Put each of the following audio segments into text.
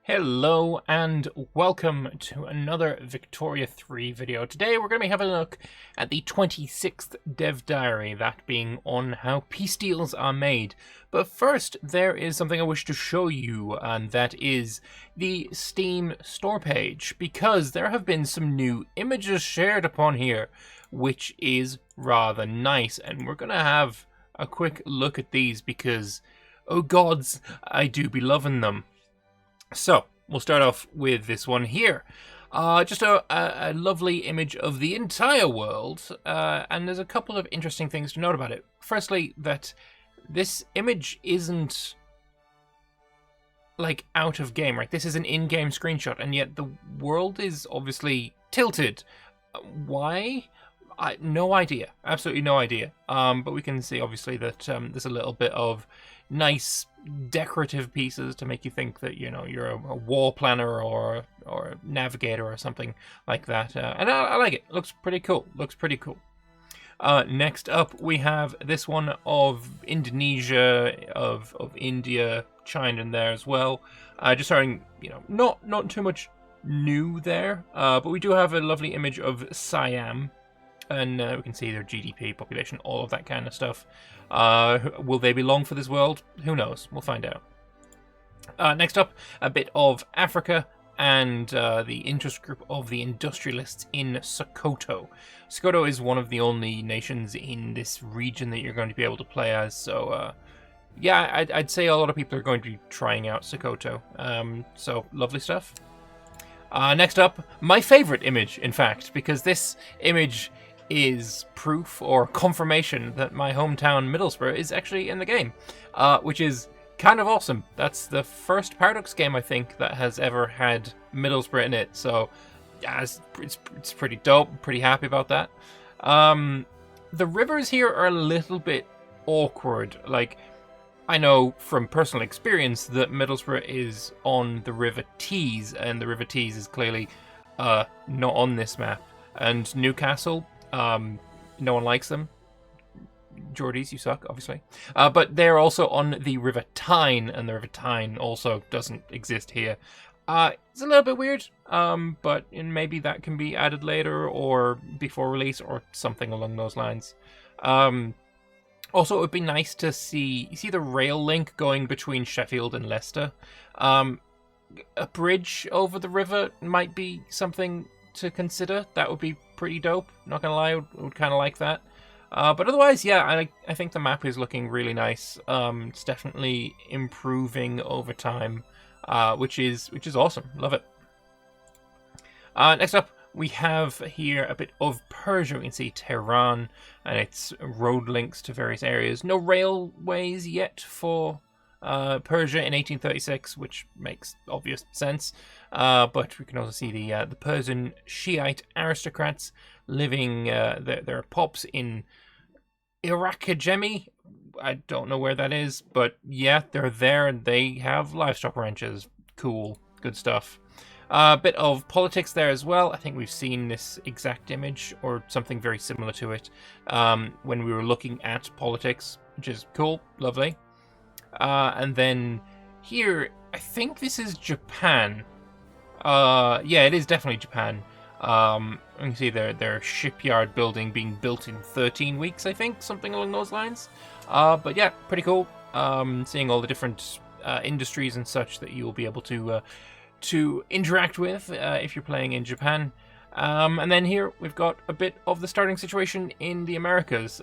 Hello and welcome to another Victoria 3 video. Today we're going to be having a look at the 26th dev diary, that being on how peace deals are made. But first, there is something I wish to show you, and that is the Steam store page, because there have been some new images shared upon here, which is rather nice, and we're going to have a quick look at these because, oh gods, I do be loving them. So, we'll start off with this one here. Just a lovely image of the entire world, and there's a couple of interesting things to note about it. Firstly, that this image isn't, like, out of game, right? This is an in-game screenshot, and yet the world is obviously tilted. Why? No idea. Absolutely no idea. But we can see, obviously, that there's a little bit of nice decorative pieces to make you think that, you know, you're a war planner or a navigator or something like that. And I like it. Looks pretty cool. Next up, we have this one of Indonesia, of India, China in there as well. Just showing, you know, not too much new there, but we do have a lovely image of Siam. And we can see their GDP, population, all of that kind of stuff. Will they belong for this world? Who knows? We'll find out. Next up, a bit of Africa and the interest group of the industrialists in Sokoto. Sokoto is one of the only nations in this region that you're going to be able to play as. So, yeah, I'd say a lot of people are going to be trying out Sokoto. So, lovely stuff. Next up, my favorite image, in fact, because this image is proof or confirmation that my hometown Middlesbrough is actually in the game, which is kind of awesome. That's the first Paradox game, I think, that has ever had Middlesbrough in it, so yeah, it's pretty dope. I'm pretty happy about that. The rivers here are a little bit awkward. Like, I know from personal experience that Middlesbrough is on the River Tees, and the River Tees is clearly not on this map. And Newcastle, no one likes them. Geordies, you suck, obviously. But they're also on the River Tyne, and the River Tyne also doesn't exist here. It's a little bit weird, but maybe that can be added later or before release or something along those lines. Also, it would be nice to see the rail link going between Sheffield and Leicester. A bridge over the river might be something to consider. That would be pretty dope. Not gonna lie, I would kind of like that. But otherwise, yeah, I think the map is looking really nice. It's definitely improving over time, which is awesome. Love it. Next up, we have here a bit of Persia. We can see Tehran and its road links to various areas. No railways yet for Persia in 1836, which makes obvious sense. But we can also see the Persian Shiite aristocrats living their pops in Iraq-Jemi. I don't know where that is, but yeah, they're there and they have livestock ranches. Cool, good stuff. A bit of politics there as well. I think we've seen this exact image or something very similar to it when we were looking at politics, which is cool, lovely. And then here, I think this is Japan. Yeah, it is definitely Japan. You can see their shipyard building being built in 13 weeks, I think, something along those lines. But yeah, pretty cool. Seeing all the different industries and such that you'll be able to interact with if you're playing in Japan. And then here we've got a bit of the starting situation in the Americas.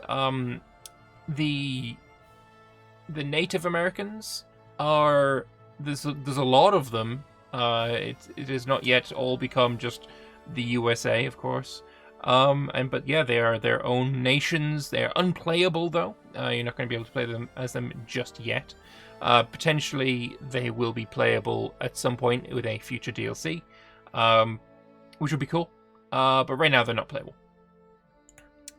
The Native Americans are there's a lot of them. It has not yet all become just the USA, of course. But yeah, they are their own nations. They are unplayable though. You're not going to be able to play them as them just yet. Potentially they will be playable at some point with a future DLC, which would be cool. But right now they're not playable.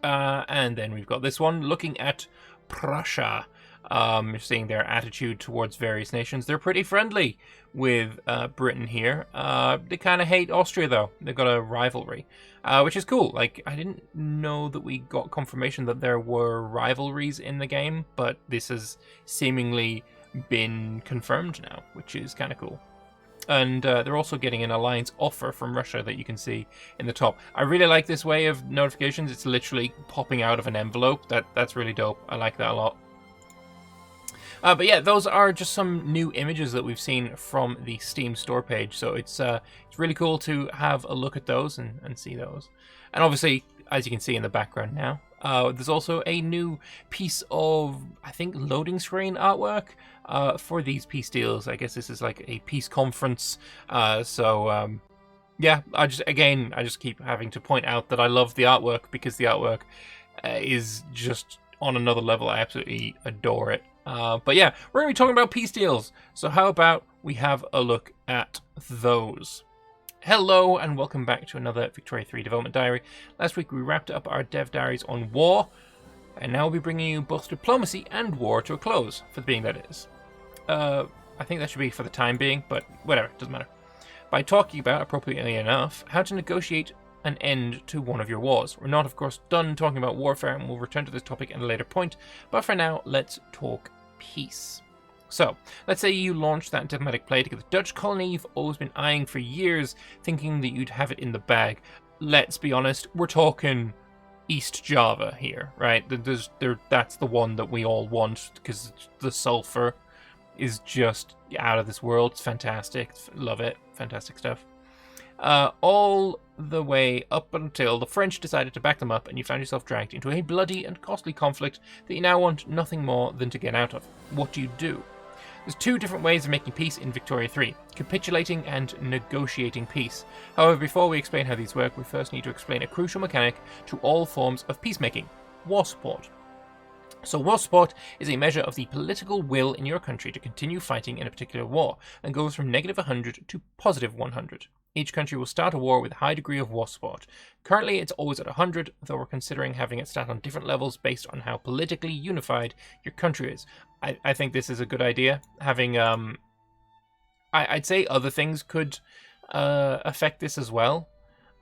And then we've got this one looking at Prussia. You're seeing their attitude towards various nations. They're pretty friendly with Britain here. They kind of hate Austria, though. They've got a rivalry, which is cool. Like, I didn't know that we got confirmation that there were rivalries in the game, but this has seemingly been confirmed now, which is kind of cool. And they're also getting an alliance offer from Russia that you can see in the top. I really like this way of notifications. It's literally popping out of an envelope. That's really dope. I like that a lot. But yeah, those are just some new images that we've seen from the Steam store page. So it's really cool to have a look at those and see those. And obviously, as you can see in the background now, there's also a new piece of, I think, loading screen artwork for these peace deals. I guess this is like a peace conference. Yeah, I just keep having to point out that I love the artwork because the artwork is just on another level. I absolutely adore it. But yeah, we're going to be talking about peace deals. So how about we have a look at those? Hello and welcome back to another Victoria 3 Development Diary. Last week we wrapped up our dev diaries on war, and now we'll be bringing you both diplomacy and war to a close, for the being that is. I think that should be for the time being, but whatever, doesn't matter. By talking about, appropriately enough, how to negotiate an end to one of your wars. We're not, of course, done talking about warfare, and we'll return to this topic at a later point, but for now, let's talk peace. So, let's say you launch that diplomatic play to get the Dutch colony you've always been eyeing for years, thinking that you'd have it in the bag. Let's be honest, we're talking East Java here, right? That's the one that we all want, because the sulfur is just out of this world. It's fantastic. Love it. Fantastic stuff. All the way up until the French decided to back them up and you found yourself dragged into a bloody and costly conflict that you now want nothing more than to get out of. What do you do? There's two different ways of making peace in Victoria 3, capitulating and negotiating peace. However, before we explain how these work, we first need to explain a crucial mechanic to all forms of peacemaking: war support. So war support is a measure of the political will in your country to continue fighting in a particular war, and goes from -100 to +100. Each country will start a war with a high degree of war support. Currently it's always at 100, though we're considering having it start on different levels based on how politically unified your country is. I think this is a good idea. Having, I'd say other things could affect this as well.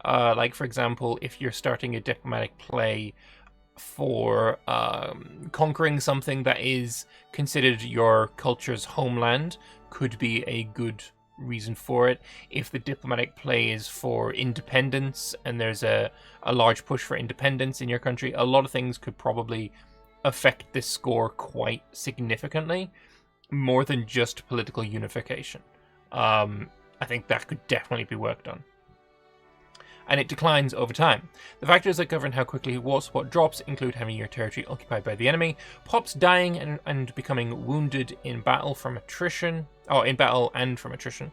Like, for example, if you're starting a diplomatic play for conquering something that is considered your culture's homeland, could be a good reason for it. If the diplomatic play is for independence and there's a large push for independence in your country, a lot of things could probably affect this score quite significantly, more than just political unification. I think that could definitely be worked on. And it declines over time. The factors that govern how quickly war support drops include having your territory occupied by the enemy, pops dying and becoming wounded in battle from attrition, or in battle and from attrition,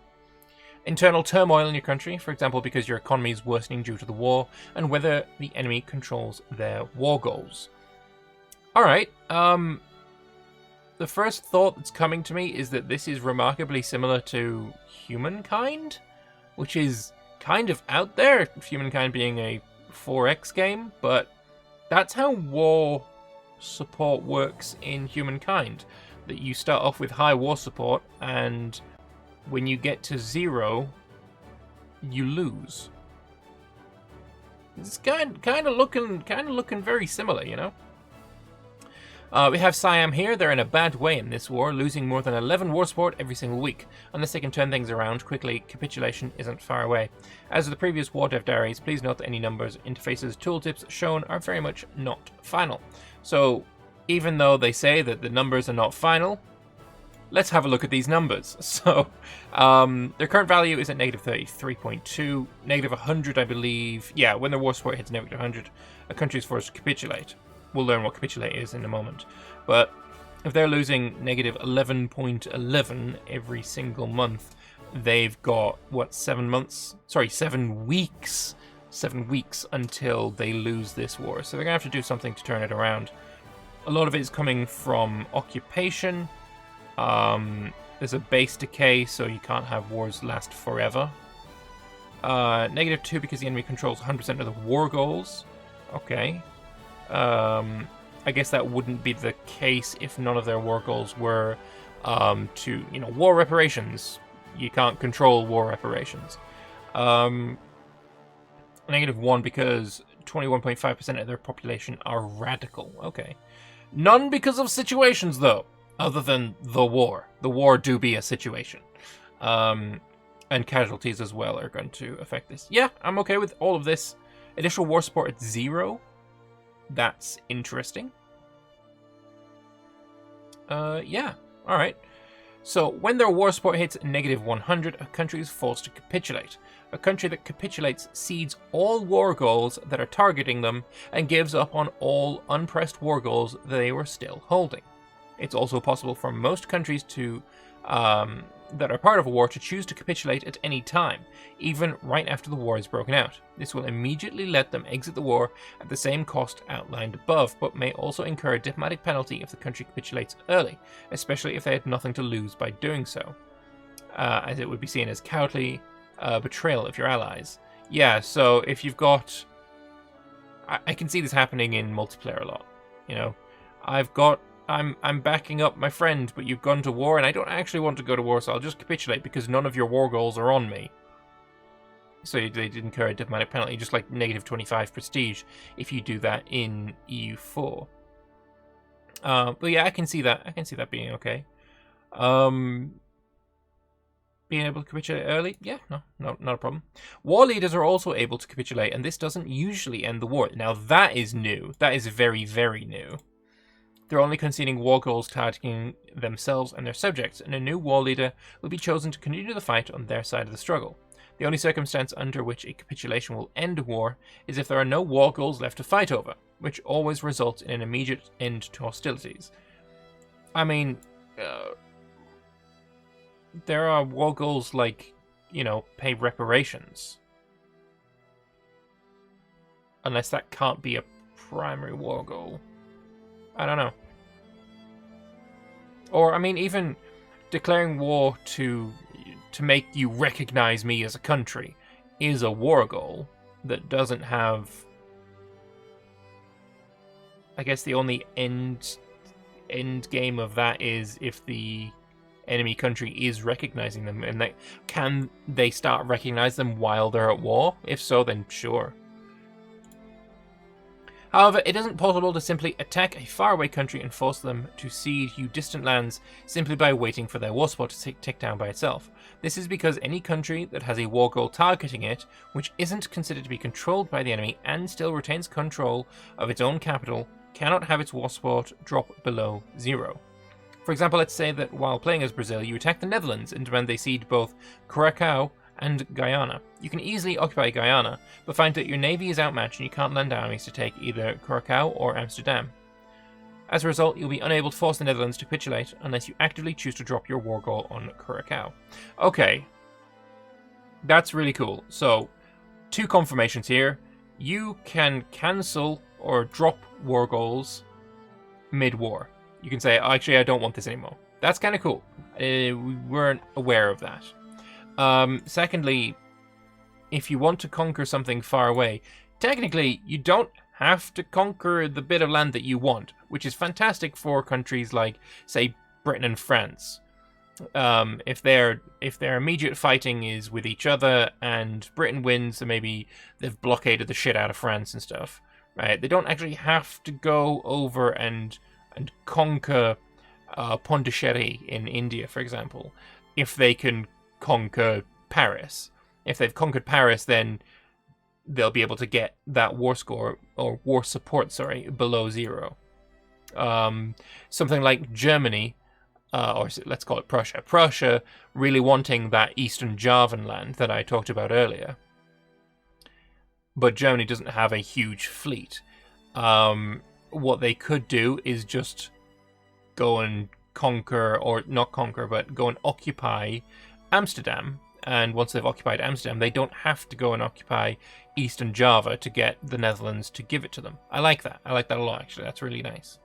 internal turmoil in your country, for example because your economy is worsening due to the war, and whether the enemy controls their war goals. Alright, the first thought that's coming to me is that this is remarkably similar to Humankind, which is kind of out there, Humankind being a 4X game, but that's how war support works in Humankind. That you start off with high war support, and when you get to 0, you lose. It's kind of looking very similar, you know. We have Siam here. They're in a bad way in this war, losing more than 11 war support every single week. Unless they can turn things around quickly, capitulation isn't far away. As with the previous war dev diaries, please note that any numbers, interfaces, tooltips shown are very much not final. So, even though they say that the numbers are not final, let's have a look at these numbers. So, their current value is at -33.2, -100, I believe. Yeah, when their war support hits -100, a country is forced to capitulate. We'll learn what capitulate is in a moment. But if they're losing -11.11 every single month, they've got, what, 7 months? Sorry, 7 weeks. 7 weeks until they lose this war. So they're going to have to do something to turn it around. A lot of it is coming from occupation. There's a base decay, so you can't have wars last forever. -2 because the enemy controls 100% of the war goals. Okay. I guess that wouldn't be the case if none of their war goals were to, war reparations. You can't control war reparations. -1 because 21.5% of their population are radical. Okay. None because of situations, though, other than the war. The war do be a situation. And casualties as well are going to affect this. Yeah, I'm okay with all of this. Additional war support at 0. That's interesting. Yeah, alright. So, when their war support hits -100, a country is forced to capitulate. A country that capitulates cedes all war goals that are targeting them and gives up on all unpressed war goals they were still holding. It's also possible for most countries to that are part of a war to choose to capitulate at any time, even right after the war is broken out. This will immediately let them exit the war at the same cost outlined above, but may also incur a diplomatic penalty if the country capitulates early, especially if they had nothing to lose by doing so, as it would be seen as cowardly betrayal of your allies. Yeah, so if you've got... I can see this happening in multiplayer a lot, you know. I'm backing up my friend, but you've gone to war, and I don't actually want to go to war, so I'll just capitulate because none of your war goals are on me. So they did incur a diplomatic penalty, just like -25 prestige if you do that in EU4. But yeah, I can see that. I can see that being okay. Being able to capitulate early? Yeah, no, not a problem. War leaders are also able to capitulate, and this doesn't usually end the war. Now that is new. That is very, very new. They're only conceding war goals targeting themselves and their subjects, and a new war leader will be chosen to continue the fight on their side of the struggle. The only circumstance under which a capitulation will end a war is if there are no war goals left to fight over, which always results in an immediate end to hostilities. I mean, there are war goals like, you know, pay reparations. Unless that can't be a primary war goal. I don't know. Or, I mean, even declaring war to make you recognize me as a country is a war goal that doesn't have... I guess the only end game of that is if the enemy country is recognizing them, and can they start recognize them while they're at war? If so, then sure. However, it isn't possible to simply attack a faraway country and force them to cede you distant lands simply by waiting for their war support to tick down by itself. This is because any country that has a war goal targeting it, which isn't considered to be controlled by the enemy and still retains control of its own capital, cannot have its war support drop below 0. For example, let's say that while playing as Brazil, you attack the Netherlands and demand they cede both Curaçao and Guyana. You can easily occupy Guyana, but find that your navy is outmatched and you can't lend armies to take either Curaçao or Amsterdam. As a result, you'll be unable to force the Netherlands to capitulate unless you actively choose to drop your war goal on Curaçao. Okay, that's really cool. So, 2 confirmations here. You can cancel or drop war goals mid-war. You can say, actually, I don't want this anymore. That's kind of cool. We weren't aware of that. Secondly, if you want to conquer something far away, technically you don't have to conquer the bit of land that you want, which is fantastic for countries like, say, Britain and France. If their immediate fighting is with each other and Britain wins, so maybe they've blockaded the shit out of France and stuff, right? They don't actually have to go over and conquer Pondicherry in India, for example, if they can conquer Paris. If they've conquered Paris, then they'll be able to get that war score, or war support, sorry, below 0. Something like Germany, or let's call it Prussia. Prussia really wanting that Eastern Javan land that I talked about earlier. But Germany doesn't have a huge fleet. What they could do is just go and conquer, or not conquer, but go and occupy Amsterdam, and once they've occupied Amsterdam, they don't have to go and occupy Eastern Java to get the Netherlands to give it to them. I like that. I like that a lot, actually. That's really nice.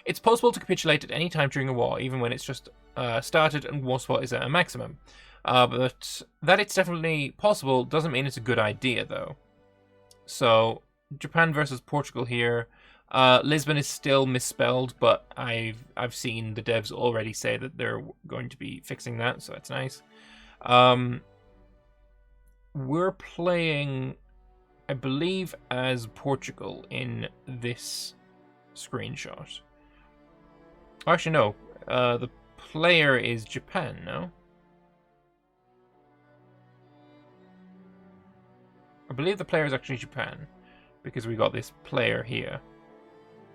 It's possible to capitulate at any time during a war, even when it's just started and war support is at a maximum. But that it's definitely possible doesn't mean it's a good idea, though. So, Japan versus Portugal here. Lisbon is still misspelled, but I've seen the devs already say that they're going to be fixing that, so that's nice. We're playing, I believe, as Portugal in this screenshot. Actually, no. The player is Japan, no? I believe the player is actually Japan, because we got this player here.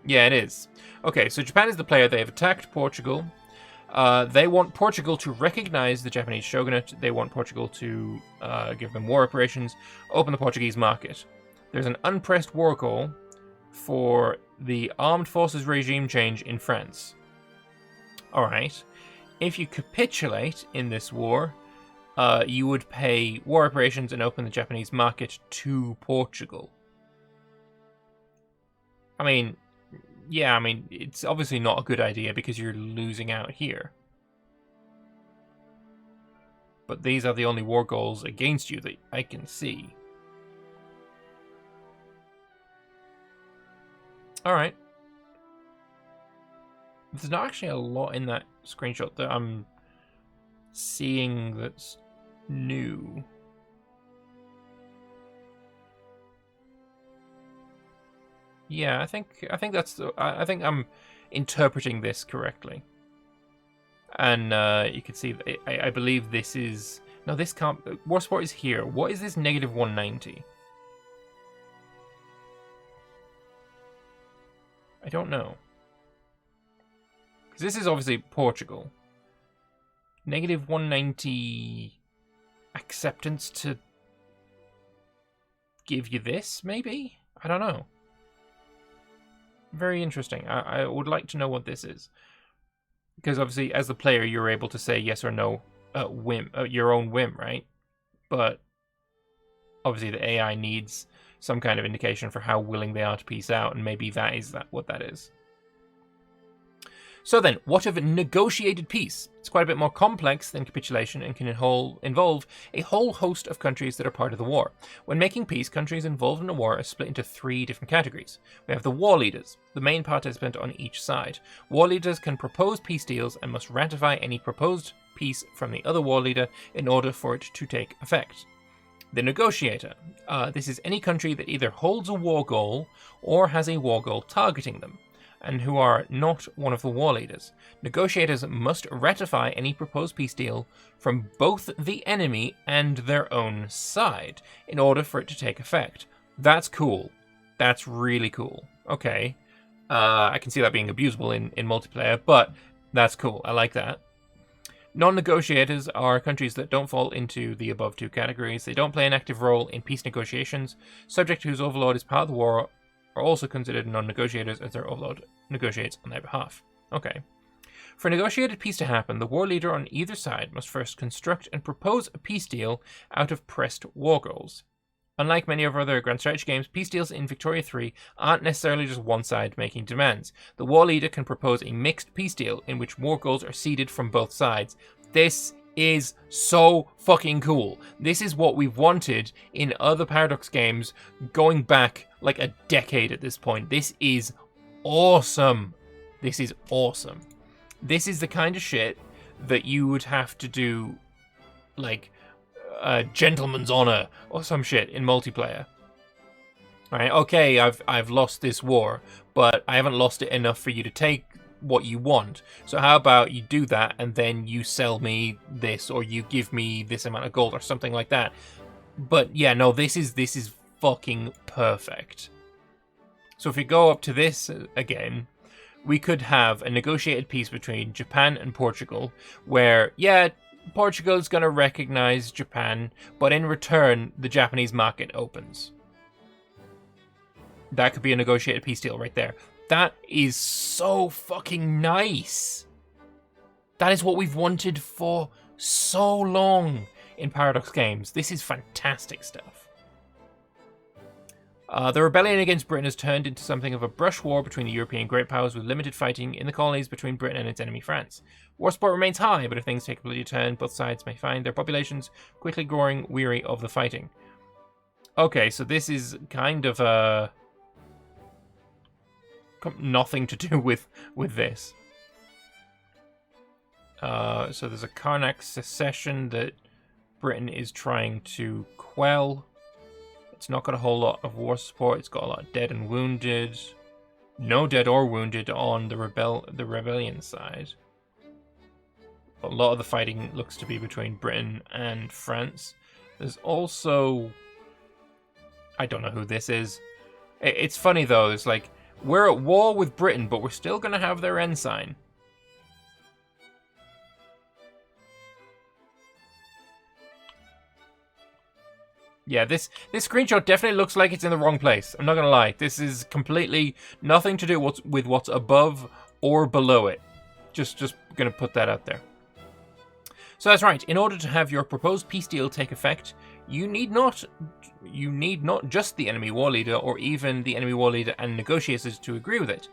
Yeah, it is. Okay, so Japan is the player. They have attacked Portugal. They want Portugal to recognize the Japanese shogunate. They want Portugal to give them war reparations, open the Portuguese market. There's an unpressed war goal for the armed forces regime change in France. Alright. If you capitulate in this war, you would pay war reparations and open the Japanese market to Portugal. I mean, yeah, it's obviously not a good idea because you're losing out here. But these are the only war goals against you that I can see. Alright. There's not actually a lot in that screenshot that I'm seeing that's new. Yeah, I think that's I think I'm interpreting this correctly. And you can see I believe this is no, this can't. War support is here. What is this negative 190? I don't know. Because this is obviously Portugal. Negative 190 acceptance to give you this, maybe? I don't know. Very interesting. I would like to know what this is. Because obviously, as the player, you're able to say yes or no at whim, your own whim, right? But obviously the AI needs some kind of indication for how willing they are to peace out, and maybe that is what that is. So then, what of negotiated peace? It's quite a bit more complex than capitulation and can involve a whole host of countries that are part of the war. When making peace, countries involved in a war are split into 3 different categories. We have the war leaders, the main participant on each side. War leaders can propose peace deals and must ratify any proposed peace from the other war leader in order for it to take effect. The negotiator. This is any country that either holds a war goal or has a war goal targeting them, and who are not one of the war leaders. Negotiators must ratify any proposed peace deal from both the enemy and their own side in order for it to take effect. That's cool. That's really cool. Okay. I can see that being abusable in multiplayer, but that's cool. I like that. Non-negotiators are countries that don't fall into the above 2 categories. They don't play an active role in peace negotiations. Subject whose overlord is part of the war are also considered non-negotiators as their overlord negotiates on their behalf. Okay. For a negotiated peace to happen, the war leader on either side must first construct and propose a peace deal out of pressed war goals. Unlike many of our other grand strategy games, peace deals in Victoria 3 aren't necessarily just one side making demands. The war leader can propose a mixed peace deal in which war goals are ceded from both sides. This is so fucking cool. This is what we've wanted in other Paradox games going back like a decade at this point. This is awesome. This is awesome. This is the kind of shit that you would have to do like gentleman's honor or some shit in multiplayer. Alright, okay, I've lost this war, but I haven't lost it enough for you to take what you want. So how about you do that and then you sell me this, or you give me this amount of gold or something like that. But yeah, no, this is fucking perfect. So if we go up to this again, we could have a negotiated peace between Japan and Portugal where, yeah, Portugal's going to recognize Japan, but in return, the Japanese market opens. That could be a negotiated peace deal right there. That is so fucking nice. That is what we've wanted for so long in Paradox games. This is fantastic stuff. The rebellion against Britain has turned into something of a brush war between the European great powers, with limited fighting in the colonies between Britain and its enemy France. War support remains high, but if things take a bloody turn, both sides may find their populations quickly growing weary of the fighting. Okay, so this is kind of nothing to do with this. So there's a Karnak secession that Britain is trying to quell. It's not got a whole lot of war support. It's got a lot of dead and wounded. No dead or wounded on the rebellion side. A lot of the fighting looks to be between Britain and France. There's also I don't know who this is. It's funny, though. It's like, we're at war with Britain, but we're still going to have their ensign. Yeah, this screenshot definitely looks like it's in the wrong place. I'm not going to lie. This is completely nothing to do with what's above or below it. Just going to put that out there. So that's right. In order to have your proposed peace deal take effect, you need not just the enemy war leader or even the enemy war leader and negotiators to agree with it.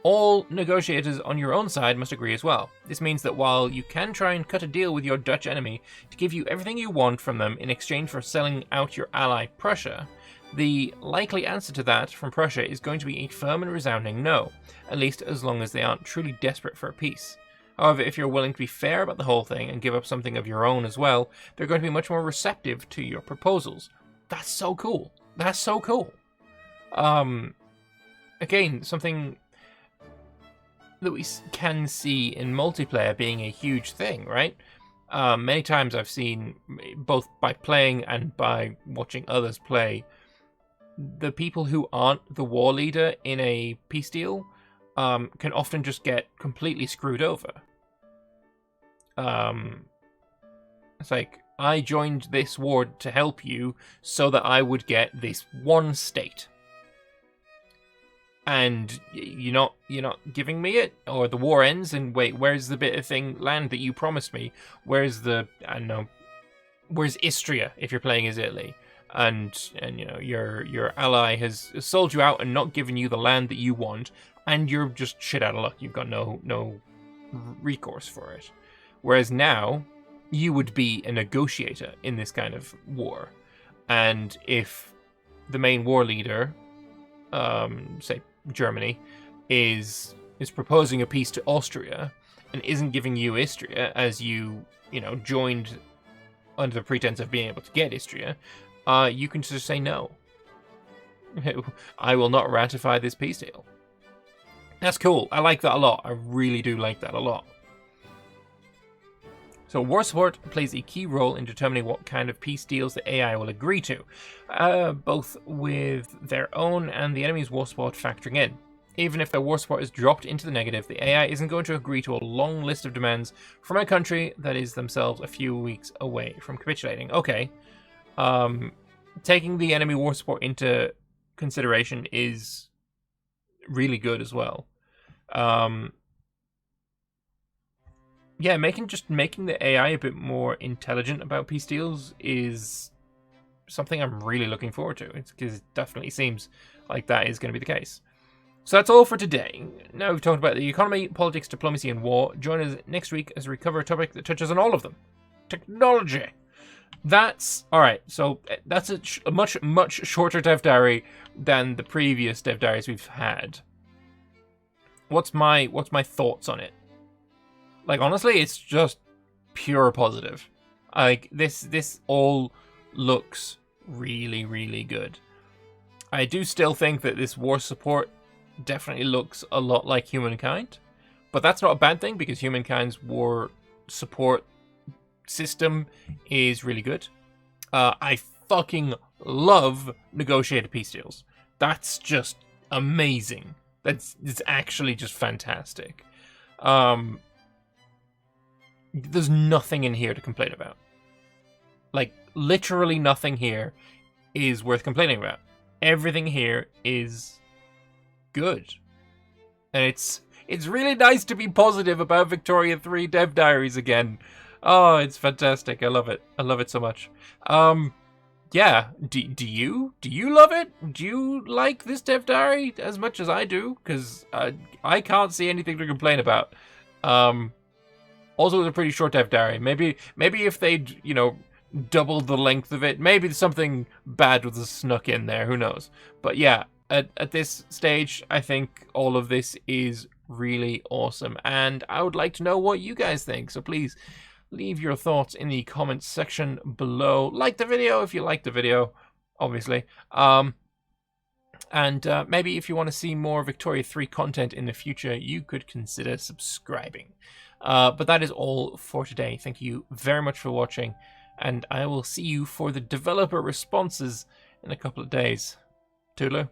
All negotiators on your own side must agree as well. This means that while you can try and cut a deal with your Dutch enemy to give you everything you want from them in exchange for selling out your ally Prussia, the likely answer to that from Prussia is going to be a firm and resounding no, at least as long as they aren't truly desperate for a peace. However, if you're willing to be fair about the whole thing and give up something of your own as well, they're going to be much more receptive to your proposals. That's so cool. That's so cool. Again, something that we can see in multiplayer being a huge thing, right? Many times I've seen, both by playing and by watching others play, the people who aren't the war leader in a peace deal can often just get completely screwed over. It's like, I joined this war to help you so that I would get this one state. And you're not giving me it, or the war ends, and wait, where's the bit of land that you promised me? Where's the, I don't know, where's Istria if you're playing as Italy? And your ally has sold you out and not given you the land that you want, and you're just shit out of luck. You've got no recourse for it. Whereas now, you would be a negotiator in this kind of war, and if the main war leader, say Germany, is proposing a peace to Austria and isn't giving you Istria as you joined under the pretense of being able to get Istria, you can just say no. I will not ratify this peace deal. That's cool. I like that a lot. I really do like that a lot. So war support plays a key role in determining what kind of peace deals the AI will agree to, both with their own and the enemy's war support factoring in. Even if their war support is dropped into the negative, the AI isn't going to agree to a long list of demands from a country that is themselves a few weeks away from capitulating. Okay, taking the enemy war support into consideration is really good as well. Yeah, making the AI a bit more intelligent about peace deals is something I'm really looking forward to. Because it definitely seems like that is going to be the case. So that's all for today. Now we've talked about the economy, politics, diplomacy, and war. Join us next week as we cover a topic that touches on all of them. Technology. That's alright. So that's a much shorter dev diary than the previous dev diaries we've had. What's my thoughts on it? Like, honestly, it's just pure positive. Like, this all looks really, really good. I do still think that this war support definitely looks a lot like Humankind, but that's not a bad thing because Humankind's war support system is really good. I fucking love negotiated peace deals. That's just amazing. It's actually just fantastic. There's nothing in here to complain about. Like, literally nothing here is worth complaining about. Everything here is good. And it's really nice to be positive about Victoria 3 dev diaries again. Oh, it's fantastic. I love it. I love it so much. Yeah, do you love it? Do you like this dev diary as much as I do? Because I can't see anything to complain about. Also, it's a pretty short dev diary. Maybe if they'd, doubled the length of it, maybe something bad was snuck in there. Who knows? But yeah, at this stage, I think all of this is really awesome. And I would like to know what you guys think. So please leave your thoughts in the comments section below. Like the video if you like the video, obviously. And maybe if you want to see more Victoria 3 content in the future, you could consider subscribing. But that is all for today. Thank you very much for watching, and I will see you for the developer responses in a couple of days. Toodaloo.